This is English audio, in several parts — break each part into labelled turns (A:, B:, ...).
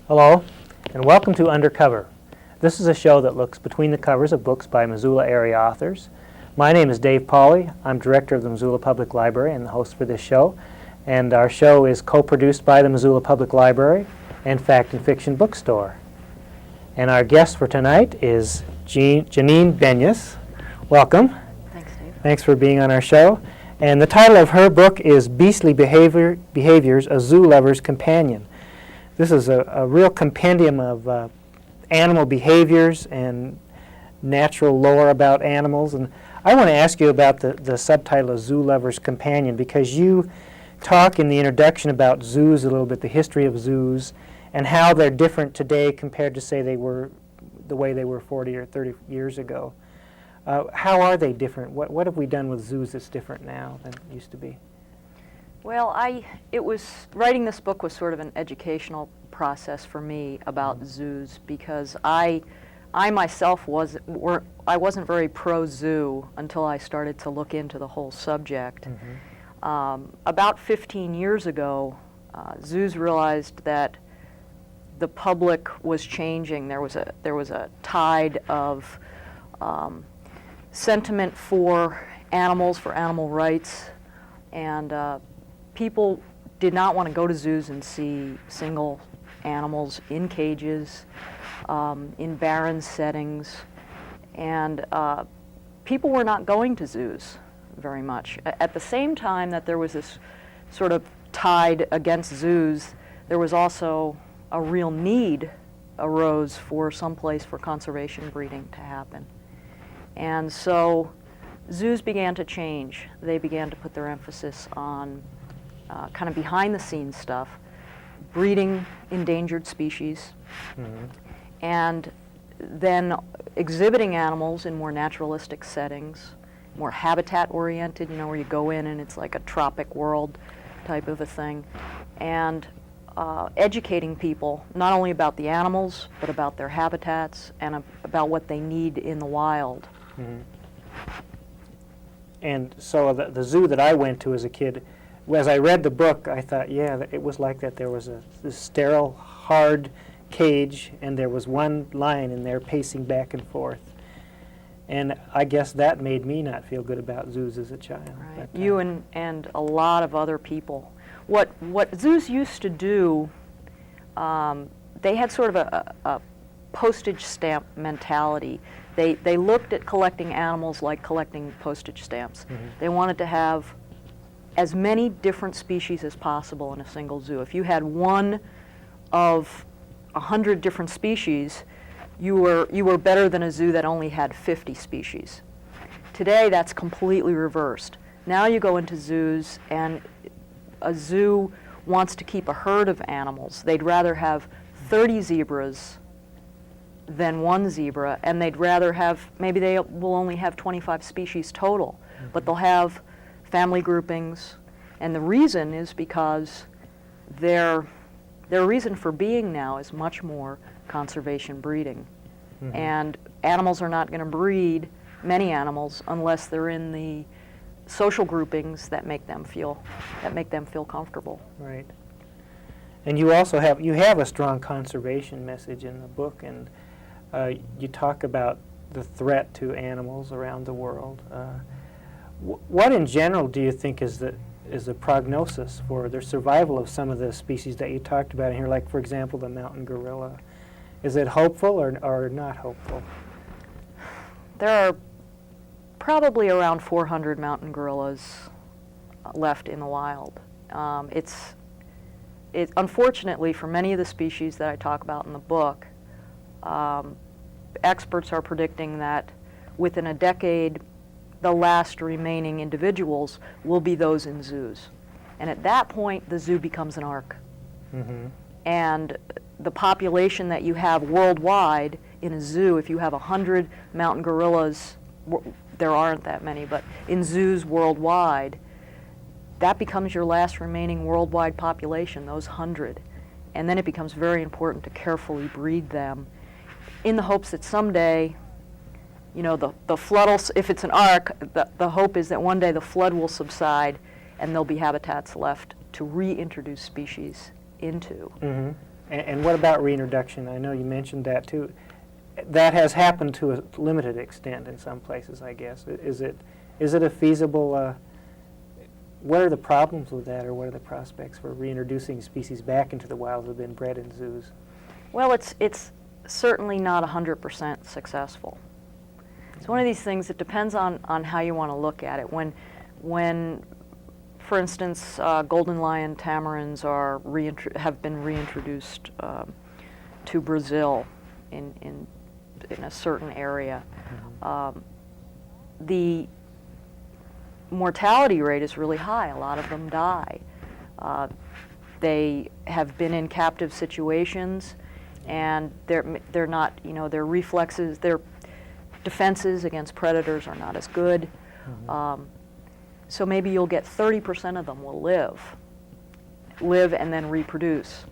A: Hello, and welcome to Undercover. This is a show that looks between the covers of books by Missoula area authors. My name is Dave Pauley. I'm director of the Missoula Public Library and the host for this show. And our show is co-produced by the Missoula Public Library and Fact and Fiction Bookstore. And our guest for tonight is Janine Benyus. Welcome.
B: Thanks, Dave.
A: Thanks for being on our show. And the title of her book is Beastly Behaviors, A Zoo Lover's Companion. This is a real compendium of animal behaviors and natural lore about animals. And I want to ask you about the subtitle of Zoo Lover's Companion, because you talk in the introduction about zoos a little bit, the history of zoos, and how they're different today compared to, say, they were the way they were 40 or 30 years ago. How are they different? What have we done with zoos that's different now than it used to be?
B: Well, writing this book was sort of an educational process for me about zoos, because I myself wasn't very pro-zoo until I started to look into the whole subject. About 15 years ago, zoos realized that the public was changing. There was a tide of sentiment for animals, for animal rights, and people did not want to go to zoos and see single animals in cages, in barren settings, and people were not going to zoos very much. At the same time that there was this sort of tide against zoos, there was also a real need arose for some place for conservation breeding to happen. And so zoos began to change. They began to put their emphasis on kind of behind-the-scenes stuff, breeding endangered species, and then exhibiting animals in more naturalistic settings, more habitat-oriented, where you go in and it's like a tropic world type of a thing, and educating people not only about the animals, but about their habitats and about what they need in the wild.
A: And so the zoo that I went to as a kid, as I read the book, I thought, yeah, it was like that. There was this sterile, hard cage, and there was one lion in there pacing back and forth. And I guess that made me not feel good about zoos as a child.
B: Right. You and a lot of other people. What zoos used to do, they had sort of a postage stamp mentality. They looked at collecting animals like collecting postage stamps. They wanted to have as many different species as possible in a single zoo. If you had one of 100 different species, you were better than a zoo that only had 50 species. Today, that's completely reversed. Now you go into zoos, and a zoo wants to keep a herd of animals. They'd rather have 30 zebras than one zebra, and they'd rather have, maybe they will only have 25 species total, but they'll have family groupings, and the reason is because their reason for being now is much more conservation breeding. And animals are not going to breed, many animals, unless they're in the social groupings that make them feel comfortable.
A: Right. And you also have a strong conservation message in the book, and you talk about the threat to animals around the world. What in general do you think is the prognosis for the survival of some of the species that you talked about in here, like, for example, the mountain gorilla? Is it hopeful or not hopeful?
B: There are probably around 400 mountain gorillas left in the wild. It's unfortunately, for many of the species that I talk about in the book, experts are predicting that within a decade, the last remaining individuals will be those in zoos. And at that point, the zoo becomes an ark. And the population that you have worldwide in a zoo, if you have 100 mountain gorillas, there aren't that many, but in zoos worldwide, that becomes your last remaining worldwide population, those 100. And then it becomes very important to carefully breed them in the hopes that someday, the flood will, if it's an ark, the hope is that one day the flood will subside and there'll be habitats left to reintroduce species into.
A: And what about reintroduction? I know you mentioned that too. That has happened to a limited extent in some places, I guess. Is it a feasible, what are the problems with that, or what are the prospects for reintroducing species back into the wild that have been bred in zoos?
B: Well, it's certainly not 100% successful. It's one of these things that depends on how you want to look at it. When for instance, golden lion tamarins have been reintroduced to Brazil in a certain area. The mortality rate is really high. A lot of them die. They have been in captive situations, and they're not, their reflexes, their defenses against predators are not as good. So maybe you'll get 30% of them will live and then reproduce,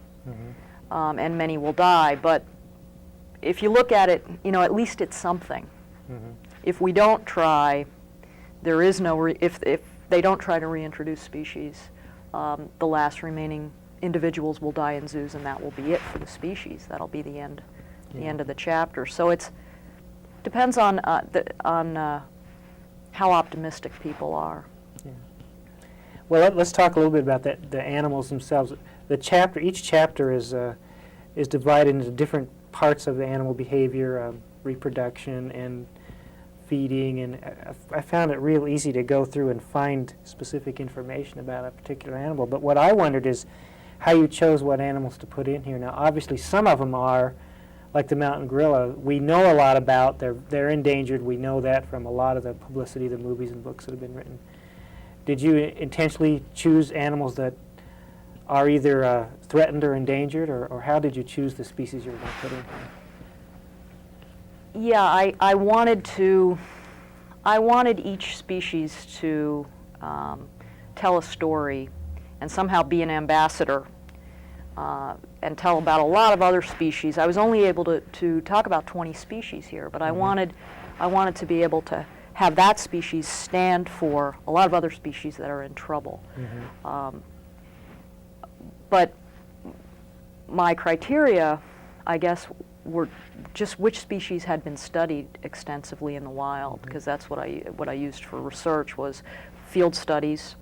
B: and many will die. But if you look at it, at least it's something. If we don't try, there is no, if they don't try to reintroduce species, the last remaining individuals will die in zoos, and that will be it for the species. That'll be the end of the chapter. So it depends on how optimistic people are.
A: Well, let's talk a little bit about the animals themselves. Each chapter is divided into different parts of the animal behavior, reproduction and feeding, and I found it real easy to go through and find specific information about a particular animal. But what I wondered is how you chose what animals to put in here. Now, obviously, some of them are, like the mountain gorilla, we know a lot about. They're endangered. We know that from a lot of the publicity, the movies and books that have been written. Did you intentionally choose animals that are either threatened or endangered, or how did you choose the species you were going to put in here?
B: Yeah, I wanted each species to tell a story and somehow be an ambassador and tell about a lot of other species. I was only able to talk about 20 species here, but I wanted to be able to have that species stand for a lot of other species that are in trouble. But my criteria, I guess, were just which species had been studied extensively in the wild, because that's what I used for research, was field studies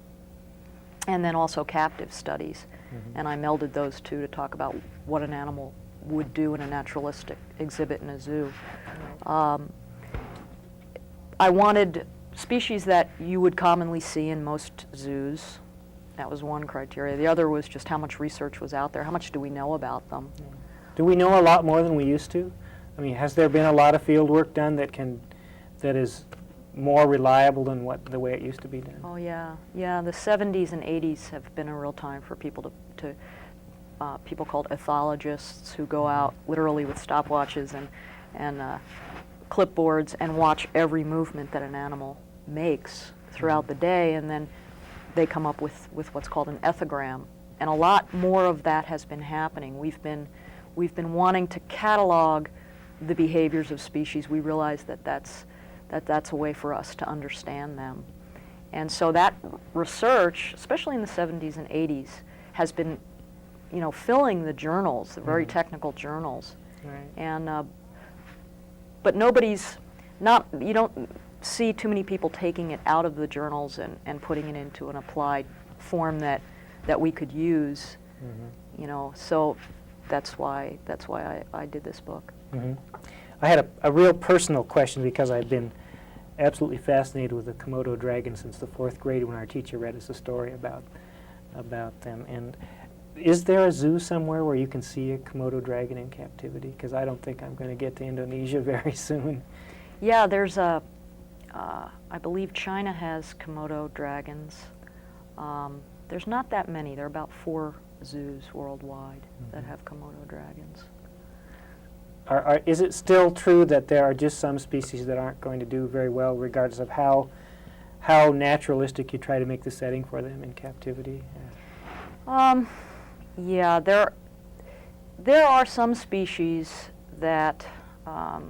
B: and then also captive studies. And I melded those two to talk about what an animal would do in a naturalistic exhibit in a zoo. I wanted species that you would commonly see in most zoos. That was one criteria. The other was just how much research was out there. How much do we know about them?
A: Do we know a lot more than we used to? I mean, has there been a lot of field work done that is more reliable than the way it used to be done?
B: Oh yeah, yeah. The 70s and 80s have been a real time for people people called ethologists, who go out literally with stopwatches and clipboards and watch every movement that an animal makes throughout the day, and then they come up with what's called an ethogram. And a lot more of that has been happening. We've been wanting to catalog the behaviors of species. We realize that's a way for us to understand them. And so that research, especially in the 70s and 80s, has been, filling the journals, the very technical journals.
A: Right.
B: And but you don't see too many people taking it out of the journals and putting it into an applied form that we could use. So that's why I did this book.
A: I had a real personal question, because I've been absolutely fascinated with the Komodo dragon since the 4th grade, when our teacher read us a story about them. And is there a zoo somewhere where you can see a Komodo dragon in captivity? Because I don't think I'm going to get to Indonesia very soon.
B: Yeah, there's I believe China has Komodo dragons. There's not that many. There are about 4 zoos worldwide that have Komodo dragons.
A: Is it still true that there are just some species that aren't going to do very well, regardless of how naturalistic you try to make the setting for them in captivity?
B: Yeah, there are some species that I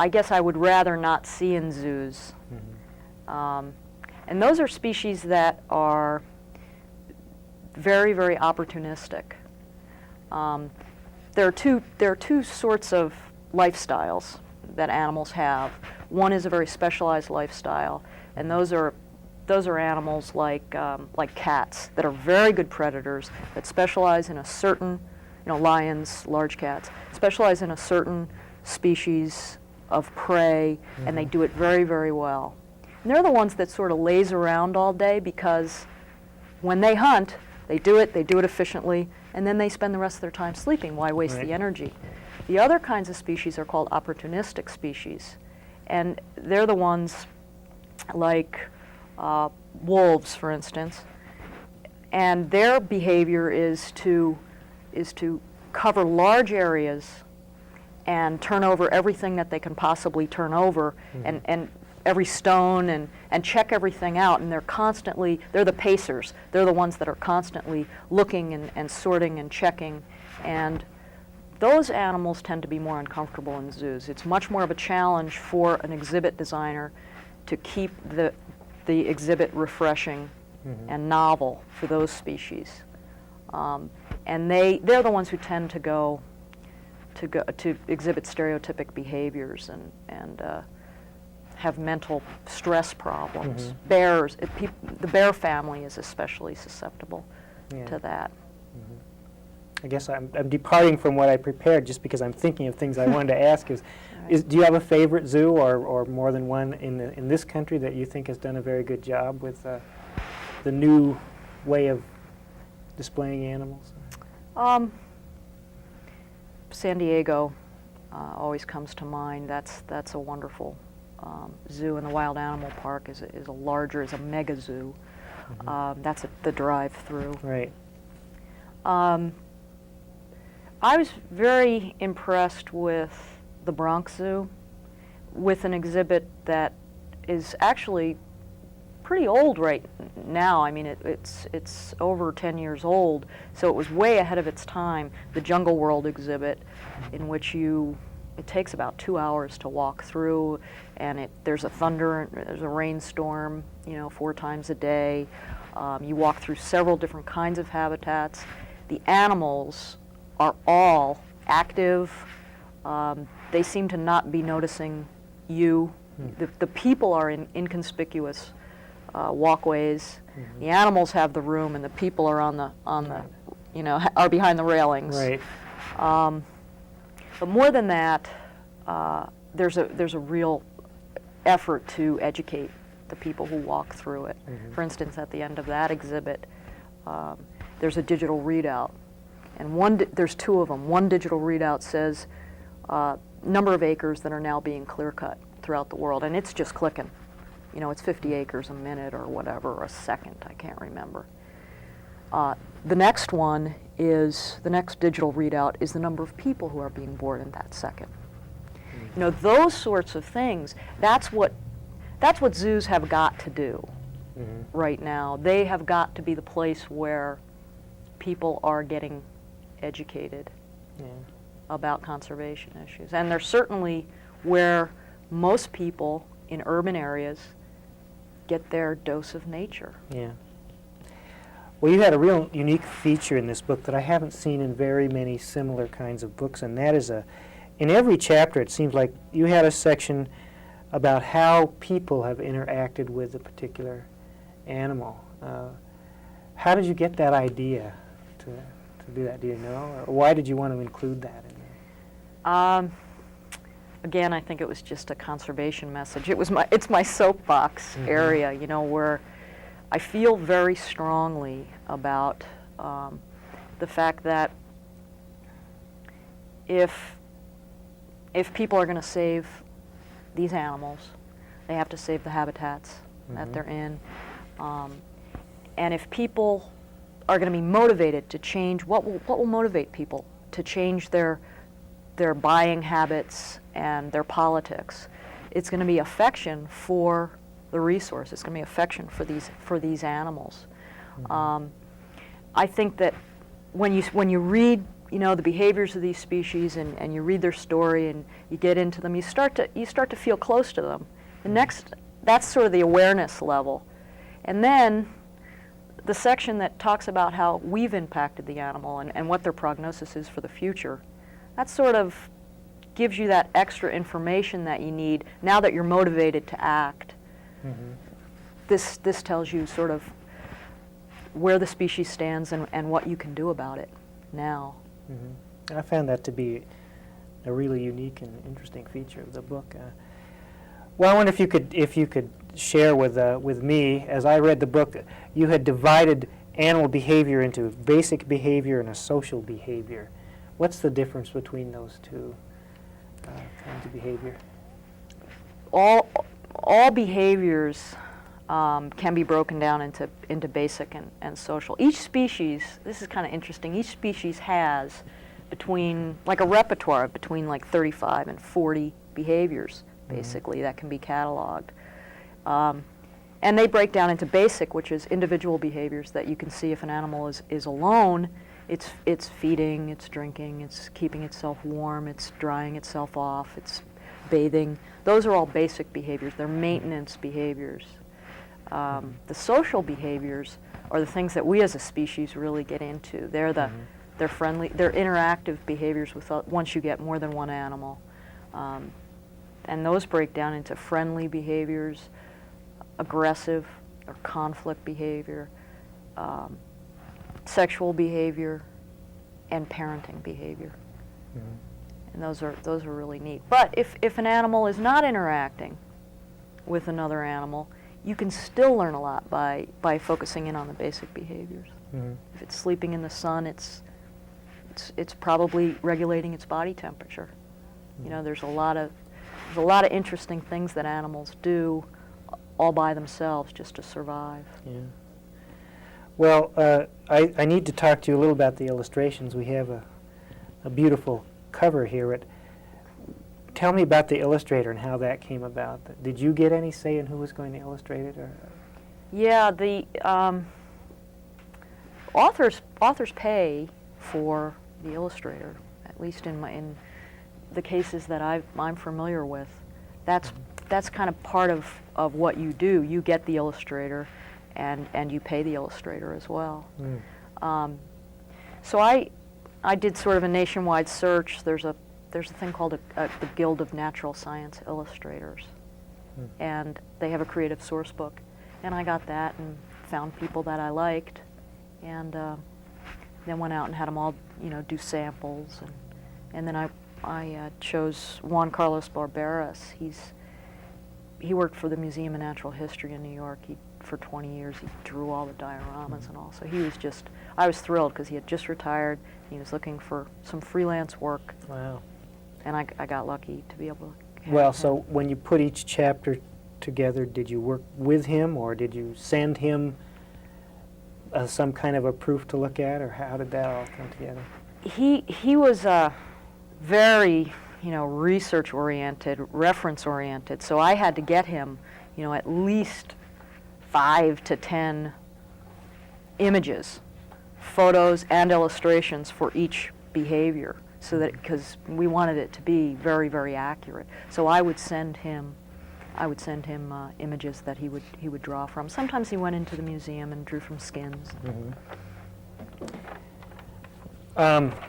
B: guess I would rather not see in zoos. And those are species that are very, very opportunistic. There are two sorts of lifestyles that animals have. One is a very specialized lifestyle, and those are animals like cats that are very good predators that specialize in a certain, lions, large cats, specialize in a certain species of prey, and they do it very, very well. And they're the ones that sort of laze around all day because when they hunt, they do it efficiently, and then they spend the rest of their time sleeping. Why waste the energy? The other kinds of species are called opportunistic species, and they're the ones like wolves, for instance, and their behavior is to cover large areas and turn over everything that they can possibly turn over, and every stone, and check everything out, and they're the pacers. They're the ones that are constantly looking and sorting and checking, and those animals tend to be more uncomfortable in zoos. It's much more of a challenge for an exhibit designer to keep the exhibit refreshing and novel for those species. And they're the ones who tend to exhibit stereotypic behaviors and have mental stress problems. Bears, the bear family is especially susceptible to that.
A: I guess I'm departing from what I prepared just because I'm thinking of things I wanted to ask. Do you have a favorite zoo or more than one in this country that you think has done a very good job with the new way of displaying animals?
B: San Diego always comes to mind. That's a wonderful zoo, and the Wild Animal Park is a mega zoo. That's the drive-through.
A: Right.
B: I was very impressed with the Bronx Zoo, with an exhibit that is actually pretty old right now. I mean, it's over 10 years old, so it was way ahead of its time. The Jungle World exhibit, in which it takes about 2 hours to walk through, and there's a rainstorm, 4 times a day. You walk through several different kinds of habitats. The animals are all active. They seem to not be noticing you. The people are in inconspicuous walkways. The animals have the room, and the people are are behind the railings.
A: Right.
B: But more than that, there's a real effort to educate the people who walk through it. For instance, at the end of that exhibit, there's a digital readout, and there's 2 of them. One digital readout says number of acres that are now being clear-cut throughout the world, and it's just clicking. It's 50 acres a minute or whatever, or a second, I can't remember. The next digital readout is the number of people who are being born in that second. Those sorts of things, that's what zoos have got to do right now. They have got to be the place where people are getting educated about conservation issues. And they're certainly where most people in urban areas get their dose of nature.
A: Yeah. Well, you had a real unique feature in this book that I haven't seen in very many similar kinds of books, and that is in every chapter it seems like you had a section about how people have interacted with a particular animal. How did you get that idea to do that? Do you know? Or why did you want to include that in there?
B: Again, I think it was just a conservation message. It's my soapbox area, where I feel very strongly about the fact that if people are going to save these animals, they have to save the habitats that they're in. And if people are going to be motivated to change, what will motivate people to change their buying habits and their politics? It's going to be affection for the resource. It's going to be affection for these animals. I think that when you read the behaviors of these species and you read their story and you get into them, you start to feel close to them. The next, that's sort of the awareness level, and then the section that talks about how we've impacted the animal and what their prognosis is for the future, that sort of gives you that extra information that you need now that you're motivated to act.
A: Mm-hmm.
B: This tells you sort of where the species stands and what you can do about it now.
A: Mm-hmm. I found that to be a really unique and interesting feature of the book. Well, I wonder if you could share with me, as I read the book, you had divided animal behavior into basic behavior and a social behavior. What's the difference between those two kinds of behavior?
B: All behaviors can be broken down into basic and social. Each species, this is kind of interesting, each species has between, like a repertoire of between like 35 and 40 behaviors, basically, that can be cataloged. And they break down into basic, which is individual behaviors that you can see if an animal is alone. It's feeding, it's drinking, it's keeping itself warm, it's drying itself off, it's bathing. Those are all basic behaviors. They're maintenance behaviors. The social behaviors are the things that we as a species really get into. They're friendly, they're interactive behaviors with once you get more than one animal. And those break down into friendly behaviors, aggressive or conflict behavior, sexual behavior, and parenting behavior. Mm-hmm. And those are really neat. But if an animal is not interacting with another animal, you can still learn a lot by focusing in on the basic behaviors. Mm-hmm. If it's sleeping in the sun, it's probably regulating its body temperature. Mm-hmm. You know, there's a lot of interesting things that animals do all by themselves just to survive.
A: Yeah. Well, I need to talk to you a little about the illustrations. We have a beautiful cover here. Tell me about the illustrator and how that came about. Did you get any say in who was going to illustrate it? Or?
B: Yeah, the authors pay for the illustrator, at least in the cases that I'm familiar with. That's kind of part of what you do. You get the illustrator, and you pay the illustrator as well. Mm. So I did sort of a nationwide search. There's a thing called the Guild of Natural Science Illustrators, and they have a creative source book, and I got that and found people that I liked, and then went out and had them all, do samples, and then I chose Juan Carlos Barberas. He worked for the Museum of Natural History in New York. For 20 years, he drew all the dioramas and all. So I was thrilled because he had just retired. He was looking for some freelance work.
A: Wow.
B: And I got lucky to be able to
A: Well, so when you put each chapter together, did you work with him, or did you send him some kind of a proof to look at, or how did that all come together?
B: He was very, research-oriented, reference-oriented, so I had to get him, at least 5 to 10 images, photos and illustrations for each behavior, so that, because we wanted it to be very, very accurate. So I would send him images that he would draw from. Sometimes he went into the museum and drew from skins.
A: Mm-hmm.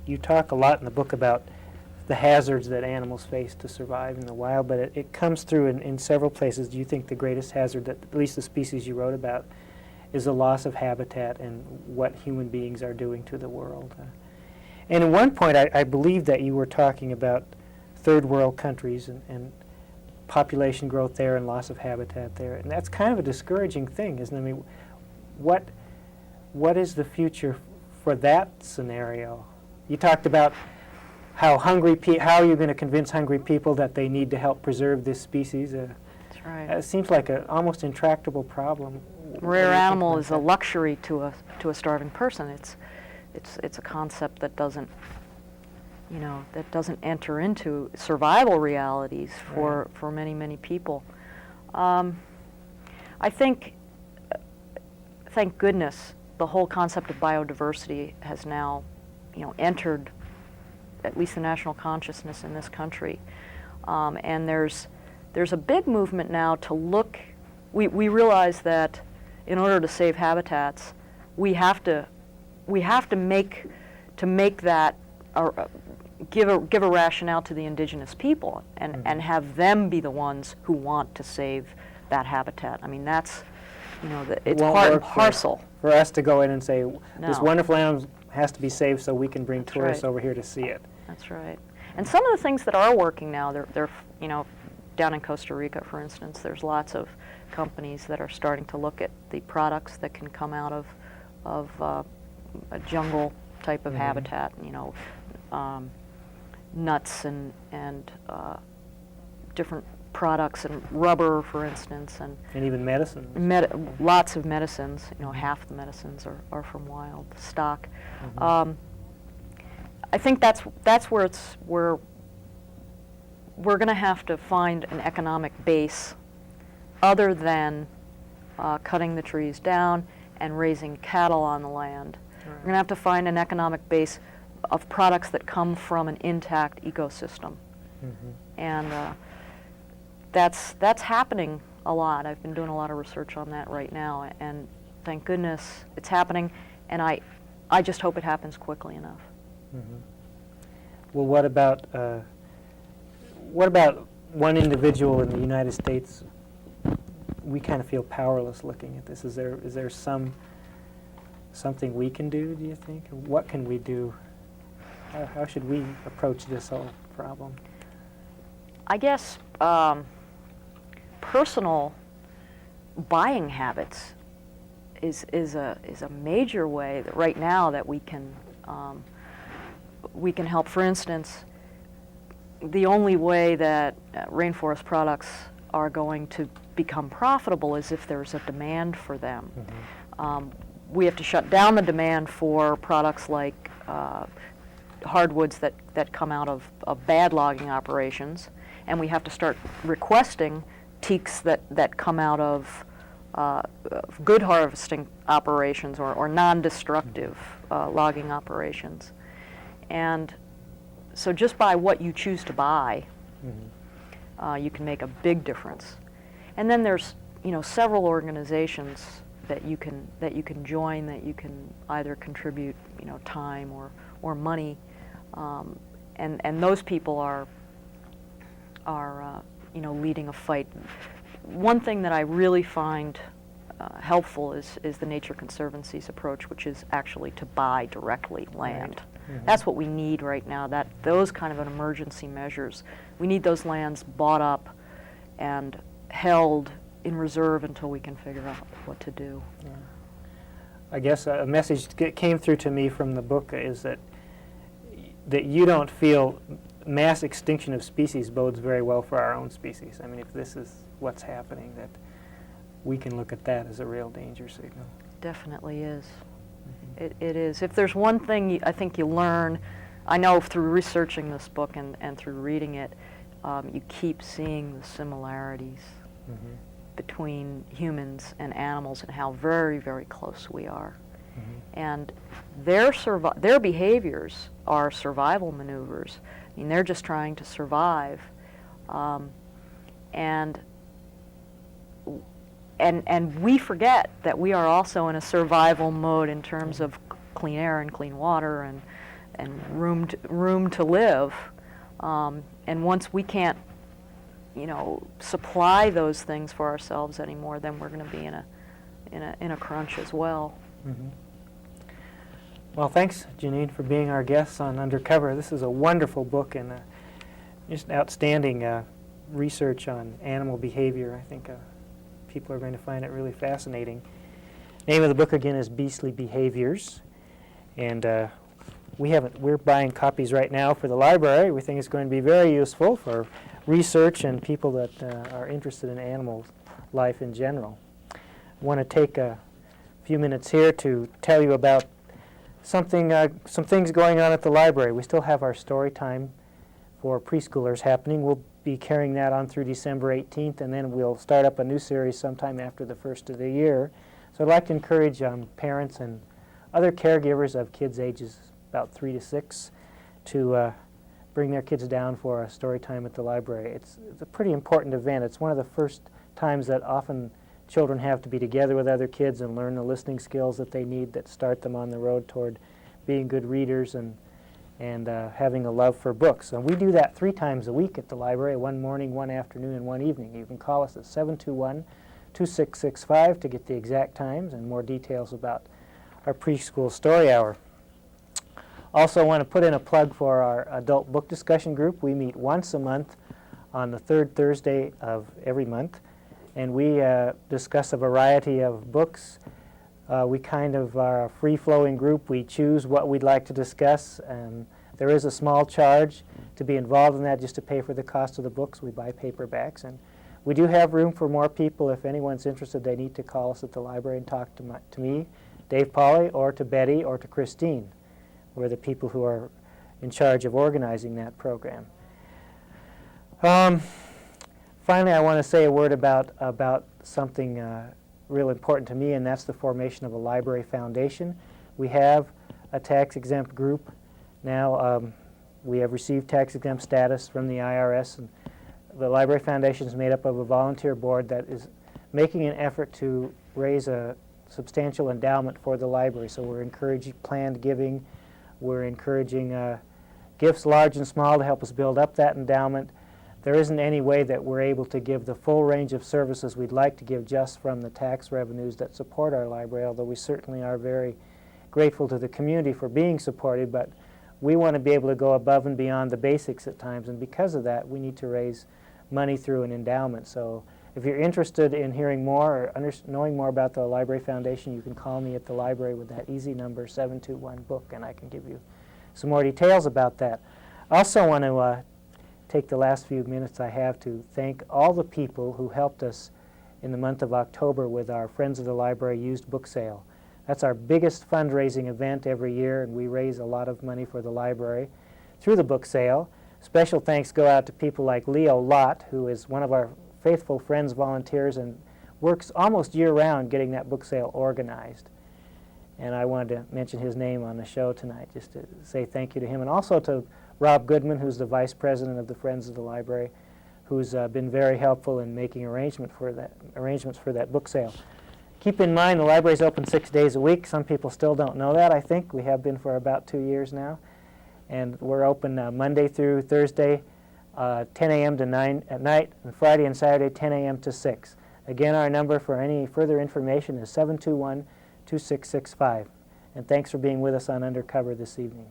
A: You talk a lot in the book about the hazards that animals face to survive in the wild, but it comes through in several places. Do you think the greatest hazard, that at least the species you wrote about, is the loss of habitat and what human beings are doing to the world? And at one point, I believe that you were talking about third world countries and population growth there and loss of habitat there, and that's kind of a discouraging thing, isn't it? I mean, what is the future for that scenario? You talked about how how are you going to convince hungry people that they need to help preserve this species?
B: That's right.
A: It seems like an almost intractable problem.
B: Rare animal is a luxury to a starving person. It's a concept that doesn't enter into survival realities for many, many people. I think, thank goodness, the whole concept of biodiversity has now, entered at least the national consciousness in this country. And there's a big movement now to look we realize that in order to save habitats, we have to make that give a rationale to the indigenous people and have them be the ones who want to save that habitat. I mean, that's, it's
A: won't
B: part and
A: work
B: parcel.
A: for us to go in and say, this
B: No.
A: wonderful animal has to be saved so we can bring
B: That's
A: tourists
B: right.
A: over here to see it.
B: That's right. And some of the things that are working now, they're down in Costa Rica, for instance, there's lots of companies that are starting to look at the products that can come out of a jungle type of habitat, nuts and different products, and rubber, for instance, and
A: even medicine.
B: lots of medicines. Half the medicines are from wild stock. I think that's where we're going to have to find an economic base other than cutting the trees down and raising cattle on the land.
A: Right.
B: We're going to have to find an economic base of products that come from an intact ecosystem. And that's happening a lot. I've been doing a lot of research on that right now, and thank goodness it's happening, and I just hope it happens quickly enough.
A: Well, what about one individual in the United States? We kind of feel powerless looking at this. Is there something we can do, do you think? What can we do? How should we approach this whole problem?
B: I guess personal buying habits is a major way that right now that we can help. For instance, the only way that rainforest products are going to become profitable is if there's a demand for them. We have to shut down the demand for products like hardwoods that come out of bad logging operations, and we have to start requesting teaks that come out of good harvesting operations or non-destructive logging operations. And so just by what you choose to buy, you can make a big difference. And then there's several organizations that you can join, that you can either contribute time or money, and those people are leading a fight. One thing that I really find helpful is the Nature Conservancy's approach, which is actually to buy directly land. Right. That's what we need right now. Those kind of an emergency measures. We need those lands bought up and held in reserve until we can figure out what to do.
A: Yeah. I guess a message came through to me from the book is that you don't feel mass extinction of species bodes very well for our own species. I mean, if this is what's happening, that we can look at that as a real danger signal.
B: Definitely is. It is. If there's one thing I think you learn, I know through researching this book and through reading it, you keep seeing the similarities between humans and animals and how very, very close we are. And their behaviors are survival maneuvers. I mean, they're just trying to survive, and we forget that we are also in a survival mode in terms of clean air and clean water and room to live. And once we can't, supply those things for ourselves anymore, then we're going to be in a crunch as well.
A: Well, thanks, Janine, for being our guest on Undercover. This is a wonderful book and just outstanding research on animal behavior. I think people are going to find it really fascinating. Name of the book again is Beastly Behaviors, and we're buying copies right now for the library. We think it's going to be very useful for research and people that are interested in animal life in general. I want to take a few minutes here to tell you about some things going on at the library. We still have our story time for preschoolers happening. We'll be carrying that on through December 18th, and then we'll start up a new series sometime after the first of the year. So I'd like to encourage parents and other caregivers of kids ages about 3 to 6 to bring their kids down for a story time at the library. It's a pretty important event. It's one of the first times that often children have to be together with other kids and learn the listening skills that they need that start them on the road toward being good readers and having a love for books. And we do that 3 times a week at the library, one morning, one afternoon, and one evening. You can call us at 721-2665 to get the exact times and more details about our preschool story hour. Also want to put in a plug for our adult book discussion group. We meet once a month on the 3rd Thursday of every month, and we discuss a variety of books. We kind of are a free-flowing group. We choose what we'd like to discuss, and there is a small charge to be involved in that, just to pay for the cost of the books. We buy paperbacks, and we do have room for more people. If anyone's interested, they need to call us at the library and talk to me, Dave Pauley, or to Betty, or to Christine. We're the people who are in charge of organizing that program. Finally, I want to say a word about something real important to me, and that's the formation of a library foundation. We have a tax-exempt group now. We have received tax-exempt status from the IRS, and the Library Foundation is made up of a volunteer board that is making an effort to raise a substantial endowment for the library. So we're encouraging planned giving. We're encouraging gifts large and small to help us build up that endowment. There isn't any way that we're able to give the full range of services we'd like to give just from the tax revenues that support our library, although we certainly are very grateful to the community for being supported, but we want to be able to go above and beyond the basics at times, and because of that, we need to raise money through an endowment. So if you're interested in hearing more or knowing more about the Library Foundation, you can call me at the library with that easy number, 721-BOOK, and I can give you some more details about that. I also want to take the last few minutes I have to thank all the people who helped us in the month of October with our Friends of the Library used book sale. That's our biggest fundraising event every year, and we raise a lot of money for the library through the book sale. Special thanks go out to people like Leo Lott, who is one of our faithful Friends volunteers and works almost year-round getting that book sale organized. And I wanted to mention his name on the show tonight just to say thank you to him, and also to Rob Goodman, who's the vice president of the Friends of the Library, who's been very helpful in making arrangements for that book sale. Keep in mind the library's open 6 days a week. Some people still don't know that, I think. We have been for about 2 years now. And we're open Monday through Thursday, 10 a.m. to 9 at night, and Friday and Saturday, 10 a.m. to 6. Again, our number for any further information is 721-2665. And thanks for being with us on Undercover this evening.